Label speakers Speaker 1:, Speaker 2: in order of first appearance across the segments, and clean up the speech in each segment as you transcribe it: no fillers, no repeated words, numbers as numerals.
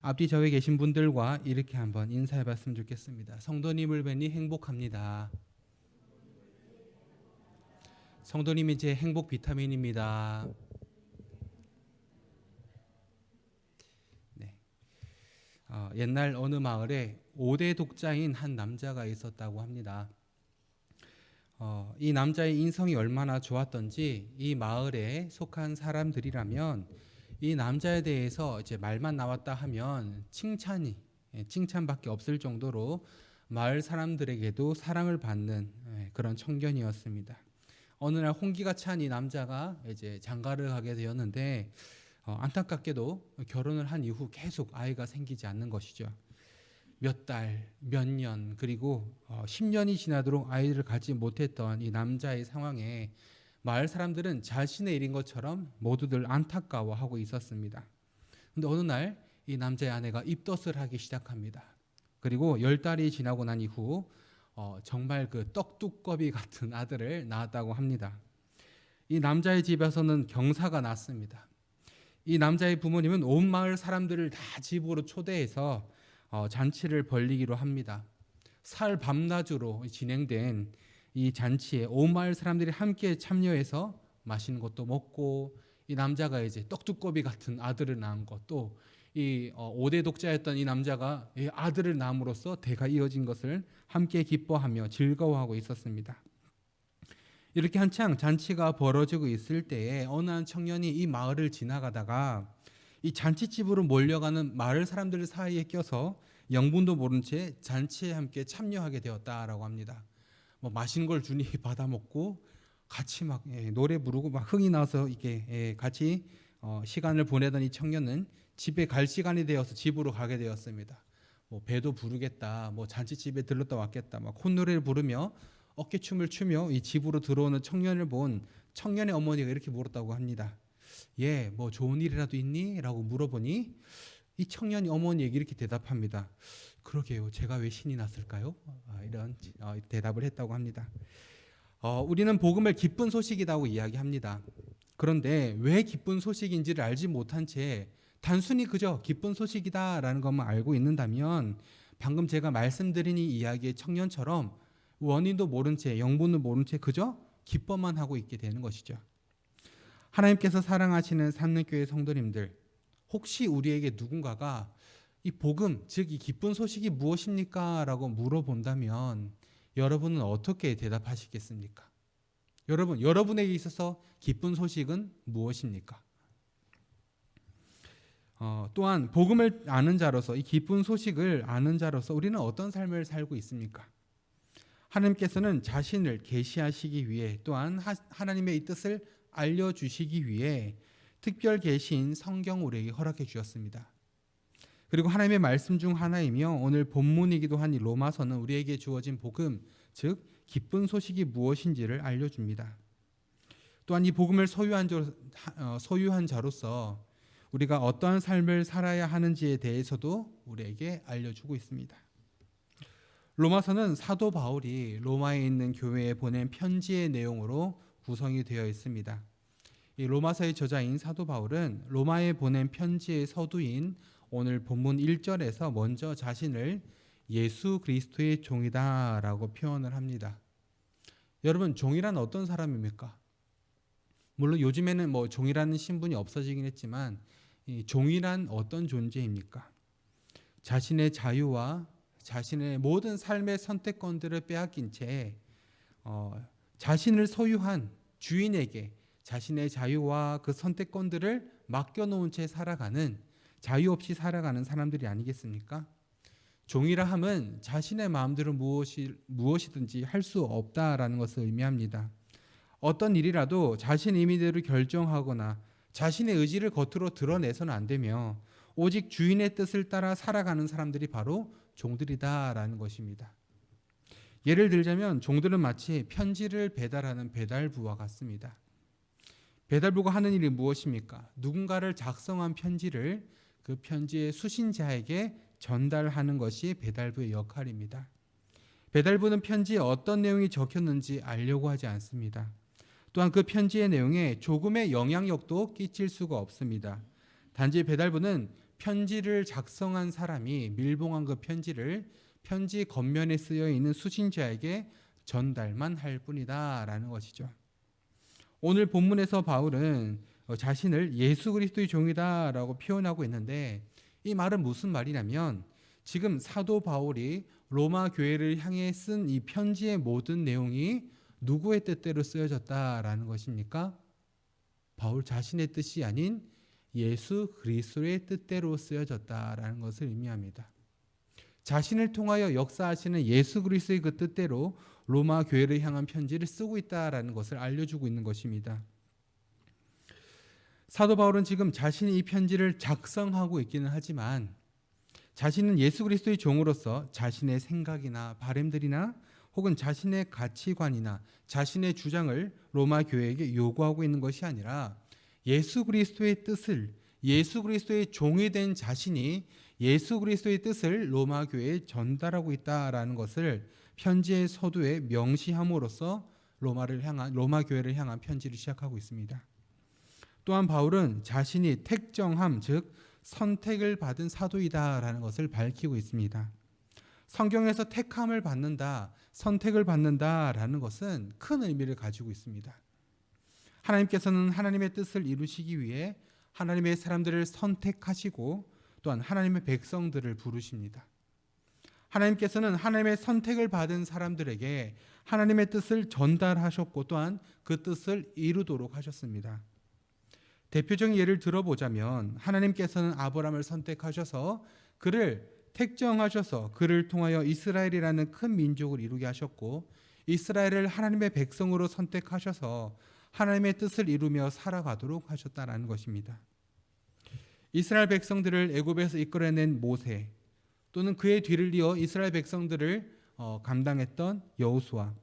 Speaker 1: 앞뒤 저에 계신 분들과 이렇게 한번 인사해 봤으면 좋겠습니다. 성도님을 뵈니 행복합니다. 성도님이 제 행복 비타민입니다. 네. 옛날 어느 마을에 5대 독자인 한 남자가 있었다고 합니다. 이 남자의 인성이 얼마나 좋았던지 이 마을에 속한 사람들이라면 이 남자에 대해서 이제 말만 나왔다 하면 칭찬밖에 없을 정도로 마을 사람들에게도 사랑을 받는 그런 청년이었습니다. 어느 날 홍기가 찬 이 남자가 이제 장가를 가게 되었는데 안타깝게도 결혼을 한 이후 계속 아이가 생기지 않는 것이죠. 몇 달, 몇 년, 그리고 10년이 지나도록 아이를 갖지 못했던 이 남자의 상황에 마을 사람들은 자신의 일인 것처럼 모두들 안타까워하고 있었습니다. 근데 어느 날 이 남자의 아내가 입덧을 하기 시작합니다. 그리고 10달이 지나고 난 이후 정말 그 떡두꺼비 같은 아들을 낳았다고 합니다. 이 남자의 집에서는 경사가 났습니다. 이 남자의 부모님은 온 마을 사람들을 다 집으로 초대해서 잔치를 벌리기로 합니다. 살 밤낮으로 진행된 이 잔치에 온 마을 사람들이 함께 참여해서 맛있는 것도 먹고, 이 남자가 이제 떡두꺼비 같은 아들을 낳은 것도 이 5대 독자였던 이 남자가 이 아들을 낳음으로써 대가 이어진 것을 함께 기뻐하며 즐거워하고 있었습니다. 이렇게 한창 잔치가 벌어지고 있을 때에 어느 한 청년이 이 마을을 지나가다가 이 잔치집으로 몰려가는 마을 사람들 사이에 껴서 영분도 모른 채 잔치에 함께 참여하게 되었다라고 합니다. 뭐 맛있는 걸 주니 받아 먹고 같이 막 노래 부르고 막 흥이 나서 이렇게 같이 시간을 보내던 이 청년은 집에 갈 시간이 되어서 집으로 가게 되었습니다. 뭐 배도 부르겠다, 뭐 잔치집에 들렀다 왔겠다, 막 콧노래를 부르며 어깨춤을 추며 이 집으로 들어오는 청년을 본 청년의 어머니가 이렇게 물었다고 합니다. 예, 뭐 좋은 일이라도 있니? 라고 물어보니 이 청년이 어머니에게 이렇게 대답합니다. 그러게요, 제가 왜 신이 났을까요? 이런 대답을 했다고 합니다. 우리는 복음을 기쁜 소식이라고 이야기합니다. 그런데 왜 기쁜 소식인지를 알지 못한 채 단순히 그저 기쁜 소식이다라는 것만 알고 있는다면 방금 제가 말씀드린 이 이야기의 청년처럼 원인도 모른 채, 영분도 모른 채 그저 기뻐만 하고 있게 되는 것이죠. 하나님께서 사랑하시는 삼능교회 성도님들, 혹시 우리에게 누군가가 이 복음, 즉 이 기쁜 소식이 무엇입니까? 라고 물어본다면 여러분은 어떻게 대답하시겠습니까? 여러분에게 있어서 기쁜 소식은 무엇입니까? 또한 복음을 아는 자로서, 이 기쁜 소식을 아는 자로서 우리는 어떤 삶을 살고 있습니까? 하나님께서는 자신을 계시하시기 위해, 또한 하나님의 이 뜻을 알려주시기 위해 특별 계시인 성경 우리에게 허락해 주셨습니다. 그리고 하나님의 말씀 중 하나이며 오늘 본문이기도 한 이 로마서는 우리에게 주어진 복음, 즉 기쁜 소식이 무엇인지를 알려줍니다. 또한 이 복음을 소유한 자로서 우리가 어떠한 삶을 살아야 하는지에 대해서도 우리에게 알려주고 있습니다. 로마서는 사도 바울이 로마에 있는 교회에 보낸 편지의 내용으로 구성이 되어 있습니다. 이 로마서의 저자인 사도 바울은 로마에 보낸 편지의 서두인 오늘 본문 1절에서 먼저 자신을 예수 그리스도의 종이다라고 표현을 합니다. 여러분, 종이란 어떤 사람입니까? 물론 요즘에는 뭐 종이라는 신분이 없어지긴 했지만 이 종이란 어떤 존재입니까? 자신의 자유와 자신의 모든 삶의 선택권들을 빼앗긴 채 자신을 소유한 주인에게 자신의 자유와 그 선택권들을 맡겨놓은 채 살아가는, 자유 없이 살아가는 사람들이 아니겠습니까? 종이라 함은 자신의 마음대로 무엇이든지 할 수 없다라는 것을 의미합니다. 어떤 일이라도 자신의 임의대로 결정하거나 자신의 의지를 겉으로 드러내서는 안 되며 오직 주인의 뜻을 따라 살아가는 사람들이 바로 종들이다라는 것입니다. 예를 들자면 종들은 마치 편지를 배달하는 배달부와 같습니다. 배달부가 하는 일이 무엇입니까? 누군가를 작성한 편지를 그 편지의 수신자에게 전달하는 것이 배달부의 역할입니다. 배달부는 편지에 어떤 내용이 적혔는지 알려고 하지 않습니다. 또한 그 편지의 내용에 조금의 영향력도 끼칠 수가 없습니다. 단지 배달부는 편지를 작성한 사람이 밀봉한 그 편지를 편지 겉면에 쓰여 있는 수신자에게 전달만 할 뿐이다라는 것이죠. 오늘 본문에서 바울은 자신을 예수 그리스도의 종이다라고 표현하고 있는데, 이 말은 무슨 말이냐면 지금 사도 바울이 로마 교회를 향해 쓴 이 편지의 모든 내용이 누구의 뜻대로 쓰여졌다라는 것입니까? 바울 자신의 뜻이 아닌 예수 그리스도의 뜻대로 쓰여졌다라는 것을 의미합니다. 자신을 통하여 역사하시는 예수 그리스도의 그 뜻대로 로마 교회를 향한 편지를 쓰고 있다라는 것을 알려주고 있는 것입니다. 사도 바울은 지금 자신이 이 편지를 작성하고 있기는 하지만 자신은 예수 그리스도의 종으로서 자신의 생각이나 바램들이나 혹은 자신의 가치관이나 자신의 주장을 로마 교회에게 요구하고 있는 것이 아니라 예수 그리스도의 뜻을, 예수 그리스도의 종이 된 자신이 예수 그리스도의 뜻을 로마 교회에 전달하고 있다라는 것을 편지의 서두에 명시함으로써 로마 교회를 향한 편지를 시작하고 있습니다. 또한 바울은 자신이 택정함, 즉 선택을 받은 사도이다라는 것을 밝히고 있습니다. 성경에서 택함을 받는다, 선택을 받는다라는 것은 큰 의미를 가지고 있습니다. 하나님께서는 하나님의 뜻을 이루시기 위해 하나님의 사람들을 선택하시고 또한 하나님의 백성들을 부르십니다. 하나님께서는 하나님의 선택을 받은 사람들에게 하나님의 뜻을 전달하셨고 또한 그 뜻을 이루도록 하셨습니다. 대표적인 예를 들어보자면 하나님께서는 아브라함을 선택하셔서 그를 택정하셔서 그를 통하여 이스라엘이라는 큰 민족을 이루게 하셨고, 이스라엘을 하나님의 백성으로 선택하셔서 하나님의 뜻을 이루며 살아가도록 하셨다는 것입니다. 이스라엘 백성들을 애굽에서 이끌어낸 모세, 또는 그의 뒤를 이어 이스라엘 백성들을 감당했던 여호수아,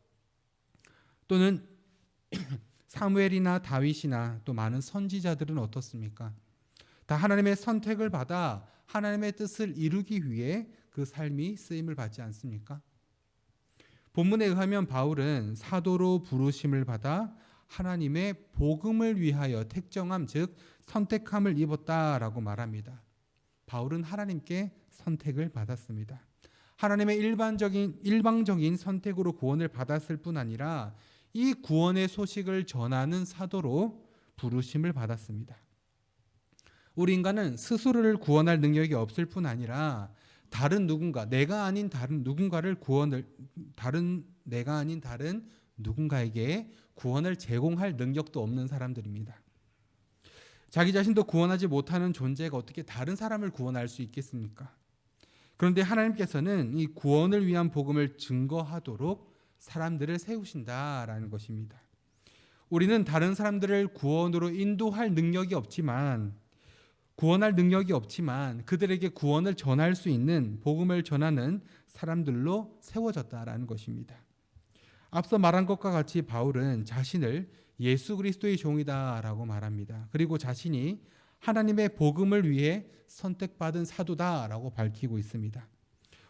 Speaker 1: 또는 사무엘이나 다윗이나 또 많은 선지자들은 어떻습니까? 다 하나님의 선택을 받아 하나님의 뜻을 이루기 위해 그 삶이 쓰임을 받지 않습니까? 본문에 의하면 바울은 사도로 부르심을 받아 하나님의 복음을 위하여 택정함, 즉 선택함을 입었다라고 말합니다. 바울은 하나님께 선택을 받았습니다. 하나님의 일방적인 선택으로 구원을 받았을 뿐 아니라 이 구원의 소식을 전하는 사도로 부르심을 받았습니다. 우리 인간은 스스로를 구원할 능력이 없을 뿐 아니라 다른 누군가, 내가 아닌 다른 누군가에게 구원을 제공할 능력도 없는 사람들입니다. 자기 자신도 구원하지 못하는 존재가 어떻게 다른 사람을 구원할 수 있겠습니까? 그런데 하나님께서는 이 구원을 위한 복음을 증거하도록 사람들을 세우신다라는 것입니다. 우리는 다른 사람들을 구원으로 인도할 능력이 없지만, 구원할 능력이 없지만 그들에게 구원을 전할 수 있는 복음을 전하는 사람들로 세워졌다라는 것입니다. 앞서 말한 것과 같이 바울은 자신을 예수 그리스도의 종이다라고 말합니다. 그리고 자신이 하나님의 복음을 위해 선택받은 사도다라고 밝히고 있습니다.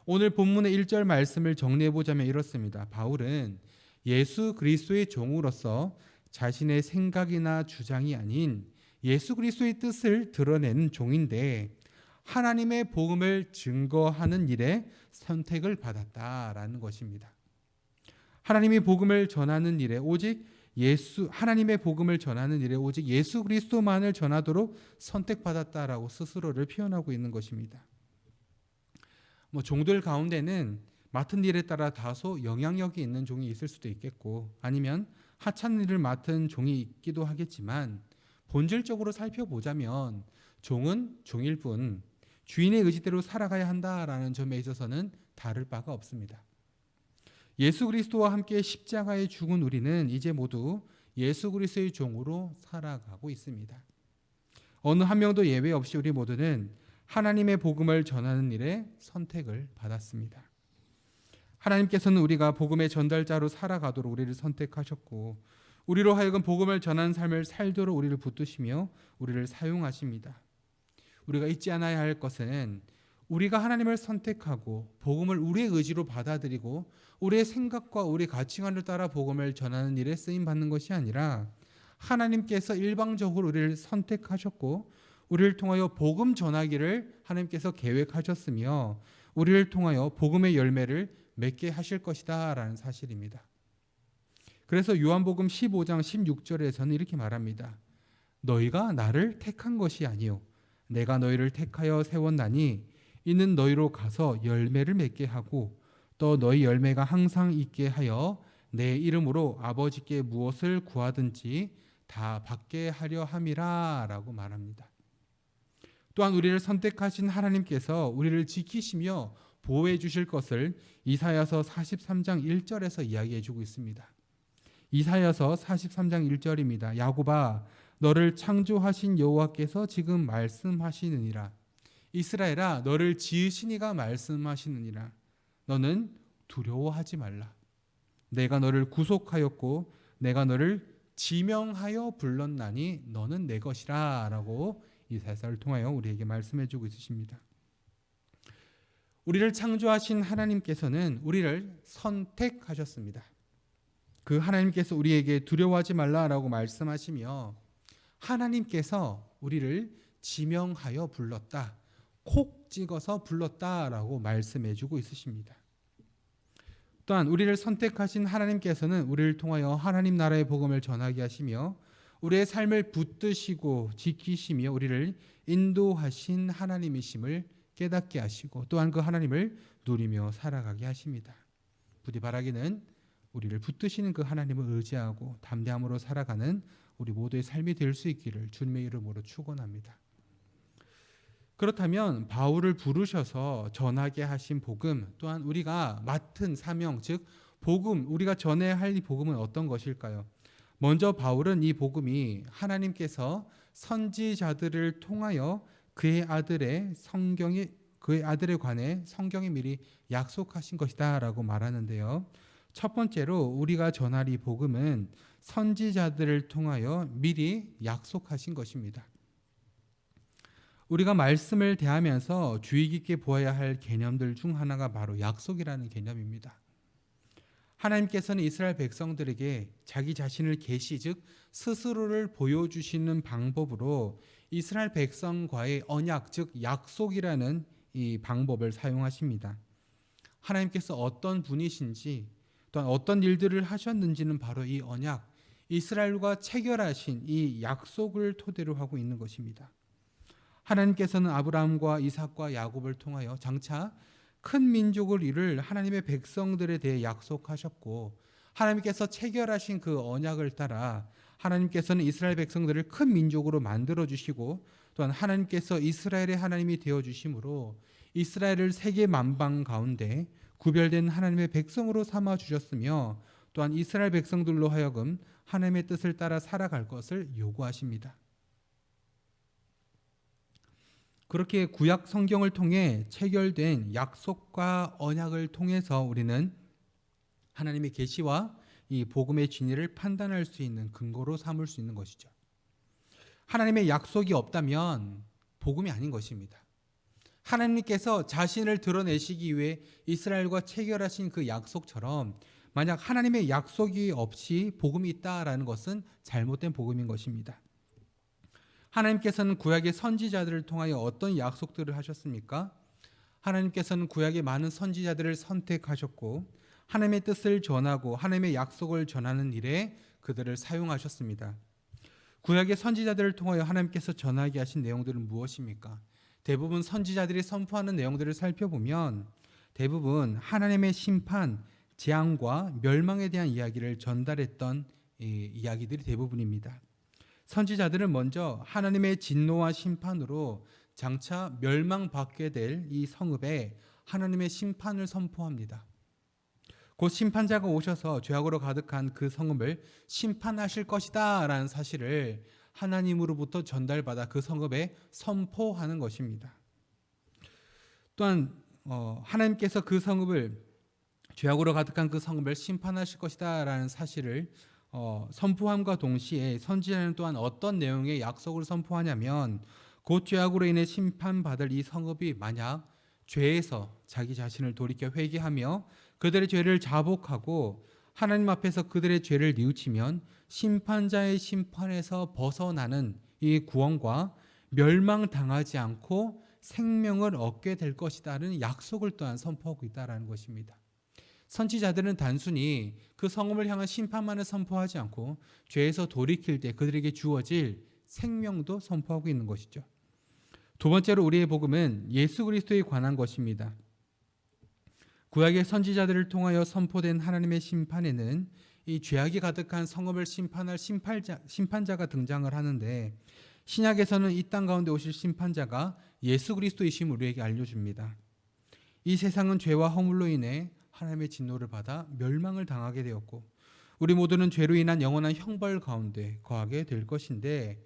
Speaker 1: 오늘 본문의 1절 말씀을 정리해 보자면 이렇습니다. 바울은 예수 그리스도의 종으로서 자신의 생각이나 주장이 아닌 예수 그리스도의 뜻을 드러내는 종인데 하나님의 복음을 증거하는 일에 선택을 받았다라는 것입니다. 하나님의 복음을 전하는 일에 하나님의 복음을 전하는 일에 오직 예수 그리스도만을 전하도록 선택받았다라고 스스로를 표현하고 있는 것입니다. 종들 가운데는 맡은 일에 따라 다소 영향력이 있는 종이 있을 수도 있겠고, 아니면 하찮은 일을 맡은 종이 있기도 하겠지만, 본질적으로 살펴보자면 종은 종일 뿐 주인의 의지대로 살아가야 한다라는 점에 있어서는 다를 바가 없습니다. 예수 그리스도와 함께 십자가에 죽은 우리는 이제 모두 예수 그리스도의 종으로 살아가고 있습니다. 어느 한 명도 예외 없이 우리 모두는 하나님의 복음을 전하는 일에 선택을 받았습니다. 하나님께서는 우리가 복음의 전달자로 살아가도록 우리를 선택하셨고, 우리로 하여금 복음을 전하는 삶을 살도록 우리를 붙드시며 우리를 사용하십니다. 우리가 잊지 않아야 할 것은 우리가 하나님을 선택하고 복음을 우리의 의지로 받아들이고 우리의 생각과 우리 가치관을 따라 복음을 전하는 일에 쓰임 받는 것이 아니라 하나님께서 일방적으로 우리를 선택하셨고 우리를 통하여 복음 전하기를 하나님께서 계획하셨으며 우리를 통하여 복음의 열매를 맺게 하실 것이다 라는 사실입니다. 그래서 요한복음 15장 16절에서는 이렇게 말합니다. 너희가 나를 택한 것이 아니요 내가 너희를 택하여 세웠나니 이는 너희로 가서 열매를 맺게 하고 또 너희 열매가 항상 있게 하여 내 이름으로 아버지께 무엇을 구하든지 다 받게 하려 함이라 라고 말합니다. 또한 우리를 선택하신 하나님께서 우리를 지키시며 보호해 주실 것을 이사야서 43장 1절에서 이야기해 주고 있습니다. 이사야서 43장 1절입니다. 야곱아 너를 창조하신 여호와께서 지금 말씀하시느니라. 이스라엘아 너를 지으신 이가 말씀하시느니라. 너는 두려워하지 말라. 내가 너를 구속하였고 내가 너를 지명하여 불렀나니 너는 내 것이라 라고 이사야서를 통하여 우리에게 말씀해 주고 있으십니다. 우리를 창조하신 하나님께서는 우리를 선택하셨습니다. 그 하나님께서 우리에게 두려워하지 말라라고 말씀하시며 하나님께서 우리를 지명하여 불렀다. 콕 찍어서 불렀다라고 말씀해 주고 있으십니다. 또한 우리를 선택하신 하나님께서는 우리를 통하여 하나님 나라의 복음을 전하게 하시며 우리의 삶을 붙드시고 지키시며 우리를 인도하신 하나님이심을 깨닫게 하시고 또한 그 하나님을 누리며 살아가게 하십니다. 부디 바라기는 우리를 붙드시는 그 하나님을 의지하고 담대함으로 살아가는 우리 모두의 삶이 될 수 있기를 주님의 이름으로 축원합니다. 그렇다면 바울을 부르셔서 전하게 하신 복음 또한 우리가 맡은 사명 즉 복음 우리가 전해야 할 이 복음은 어떤 것일까요? 먼저 바울은 이 복음이 하나님께서 선지자들을 통하여 그의 아들에 관해 성경에 미리 약속하신 것이다라고 말하는데요. 첫 번째로 우리가 전할 이 복음은 선지자들을 통하여 미리 약속하신 것입니다. 우리가 말씀을 대하면서 주의 깊게 보아야 할 개념들 중 하나가 바로 약속이라는 개념입니다. 하나님께서는 이스라엘 백성들에게 자기 자신을 계시 즉 스스로를 보여주시는 방법으로 이스라엘 백성과의 언약 즉 약속이라는 이 방법을 사용하십니다. 하나님께서 어떤 분이신지 또한 어떤 일들을 하셨는지는 바로 이 언약 이스라엘과 체결하신 이 약속을 토대로 하고 있는 것입니다. 하나님께서는 아브라함과 이삭과 야곱을 통하여 장차 큰 민족을 이룰 하나님의 백성들에 대해 약속하셨고 하나님께서 체결하신 그 언약을 따라 하나님께서는 이스라엘 백성들을 큰 민족으로 만들어 주시고 또한 하나님께서 이스라엘의 하나님이 되어 주심으로 이스라엘을 세계 만방 가운데 구별된 하나님의 백성으로 삼아 주셨으며 또한 이스라엘 백성들로 하여금 하나님의 뜻을 따라 살아갈 것을 요구하십니다. 그렇게 구약 성경을 통해 체결된 약속과 언약을 통해서 우리는 하나님의 계시와 이 복음의 진리를 판단할 수 있는 근거로 삼을 수 있는 것이죠. 하나님의 약속이 없다면 복음이 아닌 것입니다. 하나님께서 자신을 드러내시기 위해 이스라엘과 체결하신 그 약속처럼 만약 하나님의 약속이 없이 복음이 있다라는 것은 잘못된 복음인 것입니다. 하나님께서는 구약의 선지자들을 통하여 어떤 약속들을 하셨습니까? 하나님께서는 구약의 많은 선지자들을 선택하셨고 하나님의 뜻을 전하고 하나님의 약속을 전하는 일에 그들을 사용하셨습니다. 구약의 선지자들을 통하여 하나님께서 전하게 하신 내용들은 무엇입니까? 대부분 선지자들이 선포하는 내용들을 살펴보면 대부분 하나님의 심판, 재앙과 멸망에 대한 이야기를 전달했던 이야기들이 대부분입니다. 선지자들은 먼저 하나님의 진노와 심판으로 장차 멸망받게 될 이 성읍에 하나님의 심판을 선포합니다. 곧 심판자가 오셔서 죄악으로 가득한 그 성읍을 심판하실 것이다 라는 사실을 하나님으로부터 전달받아 그 성읍에 선포하는 것입니다. 또한 하나님께서 그 성읍을 죄악으로 가득한 그 성읍을 심판하실 것이다 라는 사실을 선포함과 동시에 선지자는 또한 어떤 내용의 약속을 선포하냐면 곧 죄악으로 인해 심판받을 이 성읍이 만약 죄에서 자기 자신을 돌이켜 회개하며 그들의 죄를 자복하고 하나님 앞에서 그들의 죄를 뉘우치면 심판자의 심판에서 벗어나는 이 구원과 멸망당하지 않고 생명을 얻게 될 것이다라는 약속을 또한 선포하고 있다라는 것입니다. 선지자들은 단순히 그 성읍을 향한 심판만을 선포하지 않고 죄에서 돌이킬 때 그들에게 주어질 생명도 선포하고 있는 것이죠. 두 번째로 우리의 복음은 예수 그리스도에 관한 것입니다. 구약의 선지자들을 통하여 선포된 하나님의 심판에는 이 죄악이 가득한 성읍을 심판할 심판자가 등장을 하는데, 신약에서는 이 땅 가운데 오실 심판자가 예수 그리스도이심을 우리에게 알려줍니다. 이 세상은 죄와 허물로 인해 하나님의 진노를 받아 멸망을 당하게 되었고, 우리 모두는 죄로 인한 영원한 형벌 가운데 거하게 될 것인데,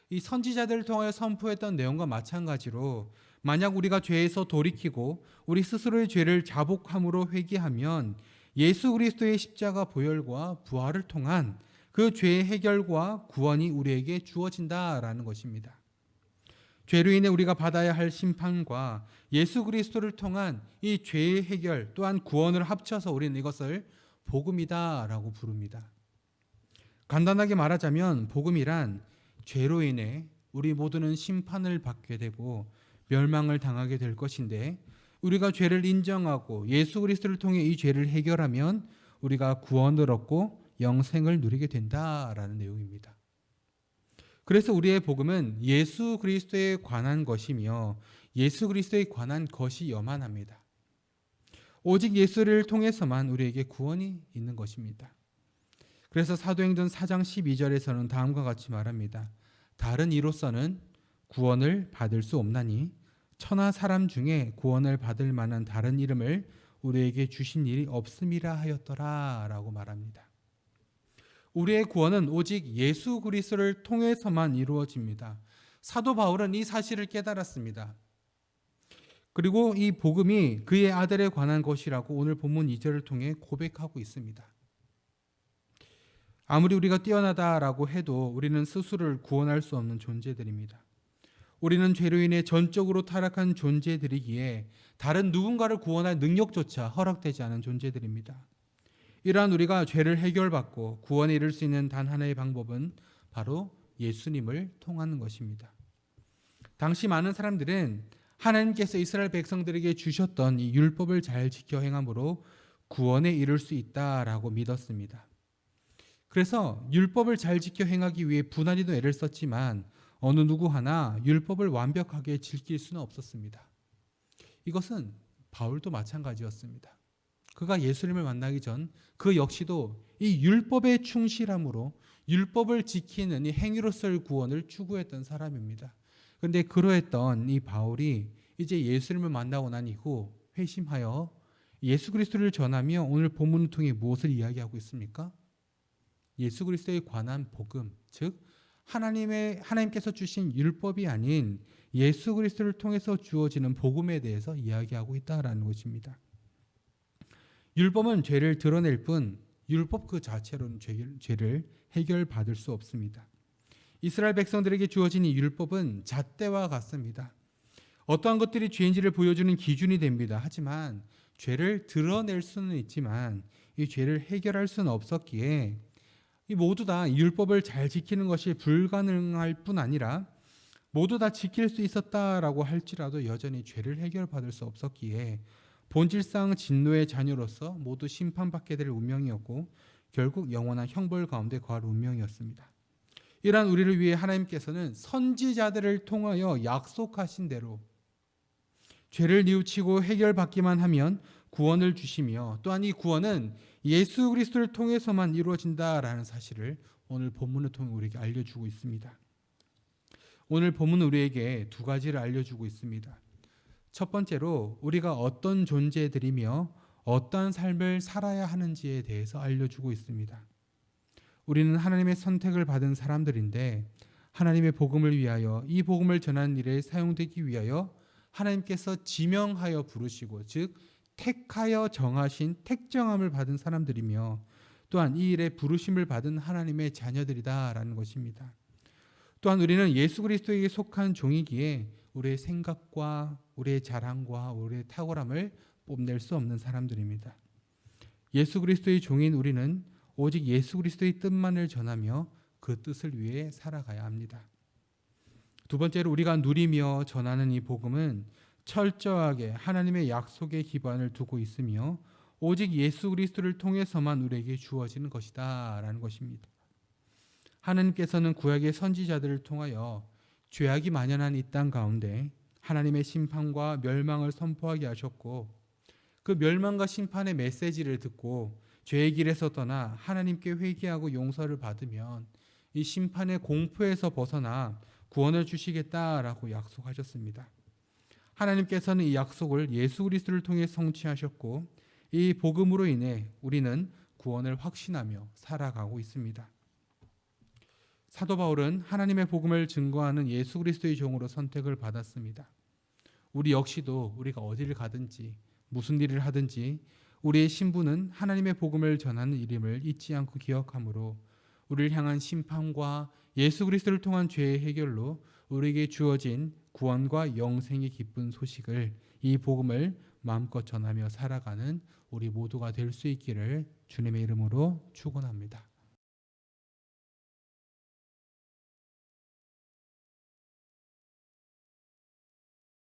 Speaker 1: 이 선지자들을 통하여 선포했던 내용과 마찬가지로 만약 우리가 죄에서 돌이키고 우리 스스로의 죄를 자복함으로 회개하면 예수 그리스도의 십자가 보혈과 부활을 통한 그 죄의 해결과 구원이 우리에게 주어진다라는 것입니다. 죄로 인해 우리가 받아야 할 심판과 예수 그리스도를 통한 이 죄의 해결 또한 구원을 합쳐서 우리는 이것을 복음이다라고 부릅니다. 간단하게 말하자면 복음이란 죄로 인해 우리 모두는 심판을 받게 되고 멸망을 당하게 될 것인데, 우리가 죄를 인정하고 예수 그리스도를 통해 이 죄를 해결하면 우리가 구원을 얻고 영생을 누리게 된다라는 내용입니다. 그래서 우리의 복음은 예수 그리스도에 관한 것이며 예수 그리스도에 관한 것이여만 합니다. 오직 예수를 통해서만 우리에게 구원이 있는 것입니다. 그래서 사도행전 4장 12절에서는 다음과 같이 말합니다. 다른 이로서는 구원을 받을 수 없나니 천하 사람 중에 구원을 받을 만한 다른 이름을 우리에게 주신 일이 없음이라 하였더라 라고 말합니다. 우리의 구원은 오직 예수 그리스도를 통해서만 이루어집니다. 사도 바울은 이 사실을 깨달았습니다. 그리고 이 복음이 그의 아들에 관한 것이라고 오늘 본문 2절을 통해 고백하고 있습니다. 아무리 우리가 뛰어나다라고 해도 우리는 스스로를 구원할 수 없는 존재들입니다. 우리는 죄로 인해 전적으로 타락한 존재들이기에 다른 누군가를 구원할 능력조차 허락되지 않은 존재들입니다. 이러한 우리가 죄를 해결받고 구원에 이를 수 있는 단 하나의 방법은 바로 예수님을 통하는 것입니다. 당시 많은 사람들은 하나님께서 이스라엘 백성들에게 주셨던 이 율법을 잘 지켜 행함으로 구원에 이를 수 있다라고 믿었습니다. 그래서 율법을 잘 지켜 행하기 위해 부단히도 애를 썼지만 어느 누구 하나 율법을 완벽하게 지킬 수는 없었습니다. 이것은 바울도 마찬가지였습니다. 그가 예수님을 만나기 전 그 역시도 이 율법에 충실함으로 율법을 지키는 이 행위로서의 구원을 추구했던 사람입니다. 그런데 그러했던 이 바울이 이제 예수님을 만나고 난 이후 회심하여 예수 그리스도를 전하며 오늘 본문을 통해 무엇을 이야기하고 있습니까? 예수 그리스도에 관한 복음, 즉 하나님께서 주신 율법이 아닌 예수 그리스도를 통해서 주어지는 복음에 대해서 이야기하고 있다라는 것입니다. 율법은 죄를 드러낼 뿐 율법 그 자체로는 죄를 해결받을 수 없습니다. 이스라엘 백성들에게 주어진 이 율법은 잣대와 같습니다. 어떠한 것들이 죄인지를 보여주는 기준이 됩니다. 하지만 죄를 드러낼 수는 있지만 이 죄를 해결할 수는 없었기에 이 모두 다 율법을 잘 지키는 것이 불가능할 뿐 아니라 모두 다 지킬 수 있었다라고 할지라도 여전히 죄를 해결받을 수 없었기에 본질상 진노의 자녀로서 모두 심판받게 될 운명이었고 결국 영원한 형벌 가운데 거할 운명이었습니다. 이러한 우리를 위해 하나님께서는 선지자들을 통하여 약속하신 대로 죄를 뉘우치고 해결받기만 하면 구원을 주시며 또한 이 구원은 예수 그리스도를 통해서만 이루어진다라는 사실을 오늘 본문을 통해 우리에게 알려주고 있습니다. 오늘 본문은 우리에게 두 가지를 알려주고 있습니다. 첫 번째로 우리가 어떤 존재들이며 어떠한 삶을 살아야 하는지에 대해서 알려주고 있습니다. 우리는 하나님의 선택을 받은 사람들인데 하나님의 복음을 위하여 이 복음을 전하는 일에 사용되기 위하여 하나님께서 지명하여 부르시고 즉 택하여 정하신 택정함을 받은 사람들이며 또한 이 일에 부르심을 받은 하나님의 자녀들이다라는 것입니다. 또한 우리는 예수 그리스도에게 속한 종이기에 우리의 생각과 우리의 자랑과 우리의 탁월함을 뽐낼 수 없는 사람들입니다. 예수 그리스도의 종인 우리는 오직 예수 그리스도의 뜻만을 전하며 그 뜻을 위해 살아가야 합니다. 두 번째로 우리가 누리며 전하는 이 복음은 철저하게 하나님의 약속에 기반을 두고 있으며 오직 예수 그리스도를 통해서만 우리에게 주어지는 것이다라는 것입니다. 하나님께서는 구약의 선지자들을 통하여 죄악이 만연한 이 땅 가운데 하나님의 심판과 멸망을 선포하게 하셨고, 그 멸망과 심판의 메시지를 듣고 죄의 길에서 떠나 하나님께 회개하고 용서를 받으면 이 심판의 공포에서 벗어나 구원을 주시겠다라고 약속하셨습니다. 하나님께서는 이 약속을 예수 그리스도를 통해 성취하셨고, 이 복음으로 인해 우리는 구원을 확신하며 살아가고 있습니다. 사도 바울은 하나님의 복음을 증거하는 예수 그리스도의 종으로 선택을 받았습니다. 우리 역시도 우리가 어디를 가든지 무슨 일을 하든지 우리의 신분은 하나님의 복음을 전하는 일임을 잊지 않고 기억함으로 우리를 향한 심판과 예수 그리스도를 통한 죄의 해결로 우리에게 주어진 구원과 영생의 기쁜 소식을, 이 복음을 마음껏 전하며 살아가는 우리 모두가 될 수 있기를 주님의 이름으로 축원합니다.